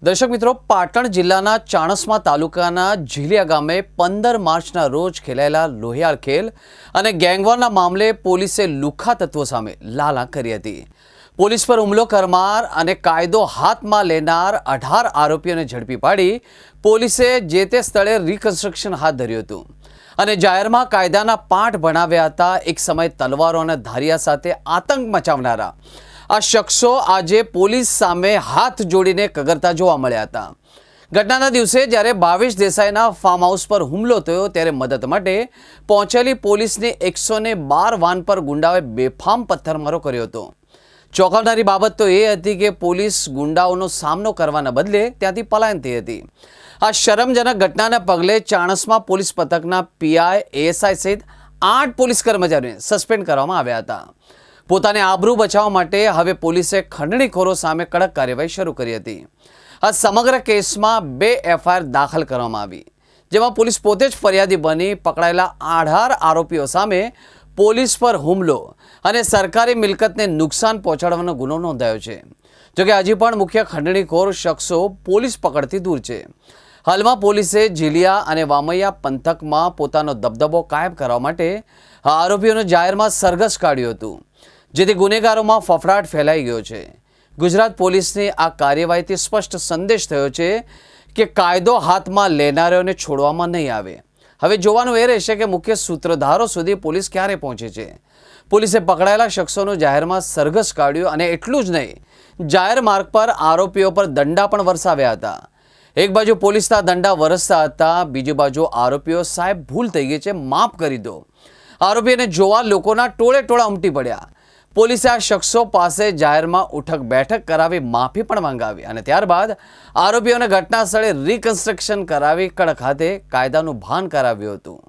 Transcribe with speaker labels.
Speaker 1: દર્શક મિત્રો, પાટણ જિલ્લાના ચાણસ્મા તાલુકાના ઝીલિયા ગામે 15 માર્ચના રોજ ખેલાયેલા લોહિયાળ ખેલ અને ગેંગવોરના મામલે પોલીસે લુખ્ખા તત્વો સામે લાલા કરી હતી. પોલીસ પર હુમલો કરનાર અને કાયદો હાથમાં લેનાર 18 આરોપીઓને ઝડપી પાડી પોલીસે જે તે સ્થળે રિકન્સ્ટ્રક્શન હાથ ધર્યું હતું અને જાહેરમાં કાયદાના પાઠ ભણાવ્યા હતા. એક સમય તલવારો અને ધારિયા સાથે આતંક મચાવનારા આ શખ્સો આજે પોલીસ સામે હાથ જોડીને કગરતા જોવા મળ્યા હતા. ઘટનાના દિવસે જ્યારે ભાવેશ દેસાઈના ફાર્મ હાઉસ પર હુમલો થયો ત્યારે મદદ માટે પહોંચેલી પોલીસની 112 વાન પર ગુંડાઓએ બેફામ પથ્થરમારો કર્યો હતો. ચોંકાવનારી બાબત તો એ હતી કે પોલીસ ગુંડાઓનો સામનો કરવાના બદલે ત્યાંથી પલાયન થઈ હતી. આ શરમજનક ઘટનાના પગલે ચાણસ્મા પોલીસ પથકના પીઆઈ, એએસઆઈ સહિત 8 પોલીસ કર્મચારીઓને સસ્પેન્ડ કરવામાં આવ્યા હતા. પોતાની આબરૂ બચાવવા માટે હવે પોલીસે ખંડણીખોરો સામે કડક કાર્યવાહી શરૂ કરી હતી. આ સમગ્ર કેસમાં 2 એફઆઈઆર દાખલ કરવામાં આવી, જેમાં પોલીસ પોતે જ ફરિયાદી બની પકડાયેલા 18 આરોપીઓ સામે પોલીસ પર હુમલો અને સરકારી મિલકતને નુકસાન પહોંચાડવાનો ગુનો નોંધાયો છે. જોકે હજી પણ મુખ્ય ખંડણીખોર શખ્સો પોલીસ પકડથી દૂર છે. હાલમાં પોલીસે ઝીલિયા અને વામૈયા પંથકમાં પોતાનો દબદબો કાયમ કરવા માટે આરોપીઓને જાહેરમાં સરઘસ કાઢ્યું હતું, જેથી ગુનેગારોમાં ફફડાટ ફેલાઈ ગયો છે. ગુજરાત પોલીસની આ કાર્યવાહીથી સ્પષ્ટ સંદેશ થયો છે કે કાયદો હાથમાં લેનારાઓને છોડવામાં નહીં આવે. હવે જોવાનું એ રહેશે કે મુખ્ય સૂત્રધારો સુધી પોલીસ ક્યારે પહોંચે છે. પોલીસે પકડાયેલા શખ્સોનું જાહેરમાં સરઘસ કાઢ્યું અને એટલું જ નહીં, જાહેર માર્ગ પર આરોપીઓ પર દંડા પણ વરસાવ્યા હતા. એક બાજુ પોલીસના દંડા વરસતા હતા, બીજી બાજુ આરોપીઓ સાહેબ ભૂલ થઈ ગઈ છે, માફ કરી દો. આરોપીઓને જોવા લોકોના ટોળે ટોળા ઉમટી પડ્યા. પોલીસે આ શખ્સો પાસે જાહેરમાં ઉઠક બેઠક કરાવી માફી પણ માંગાવી અને ત્યારબાદ આરોપીઓને ઘટના સ્થળે રિકન્સ્ટ્રક્શન કરાવી કડક હાથે કાયદાનું ભાન કરાવ્યું હતું.